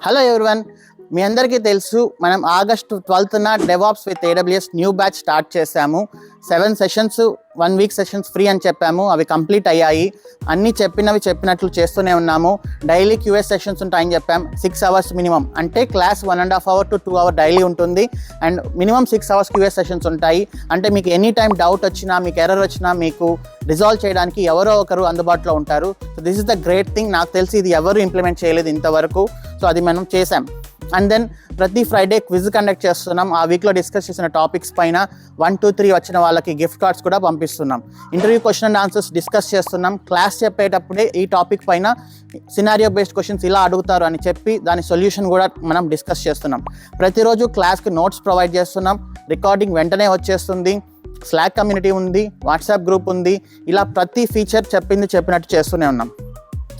Hello everyone, మీ అందరికీ తెలుసు మనం ఆగస్టు 12న DevOps with AWS new batch start చేశాము. 7 సెషన్స్ 1 వీక్ సెషన్స్ ఫ్రీ అని చెప్పాము. అవి కంప్లీట్ అయ్యాయి. అన్నీ చెప్పినట్లు చేస్తూనే ఉన్నాము. డైలీ QA సెషన్స్ ఉంటాయని చెప్పాం. 6 అవర్స్ మినిమం, అంటే class 1.5 hour to 2 hour daily ఉంటుంది. And minimum 6 hours QA sessions ఉంటాయి. అంటే మీకు ఎనీ టైం డౌట్ వచ్చినా, మీకు ఎర్రర్ వచ్చినా, మీకు రిజాల్వ్ చేయడానికి ఎవరో ఒకరు అందుబాటులో ఉంటారు. So this is the great thing. నాకు తెలిసి ఇది ఎవరు ఇంప్లిమెంట్ చేయలేదు ఇంతవరకు. సో అది మనం చేసాం. అండ్ దెన్ ప్రతి ఫ్రైడే క్విజ్ కండక్ట్ చేస్తున్నాం. ఆ వీక్లో డిస్కస్ చేసిన టాపిక్స్ పైన 1, 2, 3 వచ్చిన వాళ్ళకి గిఫ్ట్ కార్డ్స్ కూడా పంపిస్తున్నాం. Interview question and answers discuss చేస్తున్నాం. క్లాస్ చెప్పేటప్పుడే ఈ టాపిక్ పైన సినారియో బేస్డ్ క్వశ్చన్స్ ఇలా అడుగుతారు అని చెప్పి దాని సొల్యూషన్ కూడా మనం డిస్కస్ చేస్తున్నాం. ప్రతిరోజు క్లాస్కి నోట్స్ ప్రొవైడ్ చేస్తున్నాం. రికార్డింగ్ వెంటనే వచ్చేస్తుంది. స్లాక్ కమ్యూనిటీ ఉంది, వాట్సాప్ గ్రూప్ ఉంది. ఇలా ప్రతి ఫీచర్ చెప్పినట్టు చేస్తూనే ఉన్నాం.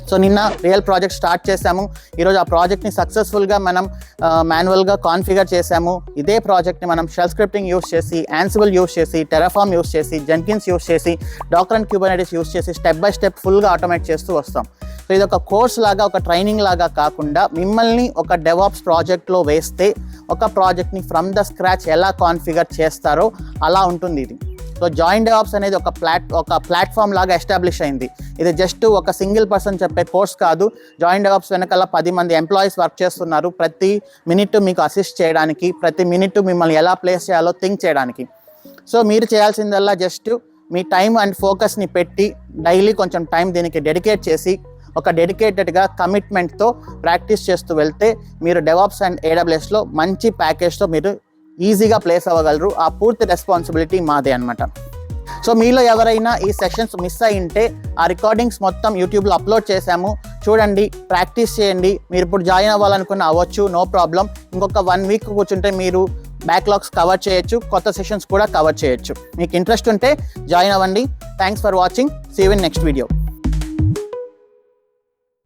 సో నిన్న రియల్ ప్రాజెక్ట్ స్టార్ట్ చేశాము. ఈరోజు ఆ ప్రాజెక్ట్ని సక్సెస్ఫుల్గా మనం మాన్యువల్గా కాన్ఫిగర్ చేశాము. ఇదే ప్రాజెక్ట్ని మనం షెల్ స్క్రిప్టింగ్ యూస్ చేసి, యాన్సిబుల్ యూస్ చేసి, టెరాఫార్మ్ యూస్ చేసి, జెన్కిన్స్ యూస్ చేసి, డాకర్ అండ్ క్యూబర్నెటిస్ యూస్ చేసి స్టెప్ బై స్టెప్ ఫుల్గా ఆటోమేట్ చేస్తూ వస్తాం. సో ఇది ఒక కోర్స్ లాగా, ఒక ట్రైనింగ్ లాగా కాకుండా మిమ్మల్ని ఒక డెవాప్స్ ప్రాజెక్ట్లో వేస్తే ఒక ప్రాజెక్ట్ని ఫ్రమ్ ద స్క్రాచ్ ఎలా కాన్ఫిగర్ చేస్తారో అలా ఉంటుంది ఇది. సో జాయిన్ డెవాప్స్ అనేది ఒక ప్లాట్ఫామ్ లాగా ఎస్టాబ్లిష్ అయింది. ఇది జస్ట్ ఒక సింగిల్ పర్సన్ చెప్పే కోర్స్ కాదు. జాయిన్ డెవాప్స్ వెనకాల 10 మంది ఎంప్లాయీస్ వర్క్ చేస్తున్నారు. ప్రతి మినిట్ మీకు అసిస్ట్ చేయడానికి, ప్రతి మినిట్ మిమ్మల్ని ఎలా ప్లేస్ చేయాలో థింక్ చేయడానికి. సో మీరు చేయాల్సిందల్లా జస్ట్ మీ టైం అండ్ ఫోకస్ని పెట్టి డైలీ కొంచెం టైం దీనికి డెడికేట్ చేసి ఒక డెడికేటెడ్గా కమిట్మెంట్తో ప్రాక్టీస్ చేస్తూ వెళ్తే మీరు డెవాప్స్ అండ్ AWSలో మంచి ప్యాకేజ్తో మీరు ఈజీగా ప్లేస్ అవ్వగలరు. ఆ పూర్తి రెస్పాన్సిబిలిటీ మాదే అనమాట. సో మీలో ఎవరైనా ఈ సెషన్స్ మిస్ అయ్యింటే ఆ రికార్డింగ్స్ మొత్తం యూట్యూబ్లో అప్లోడ్ చేశాము, చూడండి, ప్రాక్టీస్ చేయండి. మీరు ఇప్పుడు జాయిన్ అవ్వాలనుకున్న అవ్వచ్చు, నో ప్రాబ్లం. ఇంకొక 1 వీక్ కూర్చుంటే మీరు బ్యాక్లాగ్స్ కవర్ చేయొచ్చు, కొత్త సెషన్స్ కూడా కవర్ చేయొచ్చు. మీకు ఇంట్రెస్ట్ ఉంటే జాయిన్ అవ్వండి. Thanks for watching. See you in next video.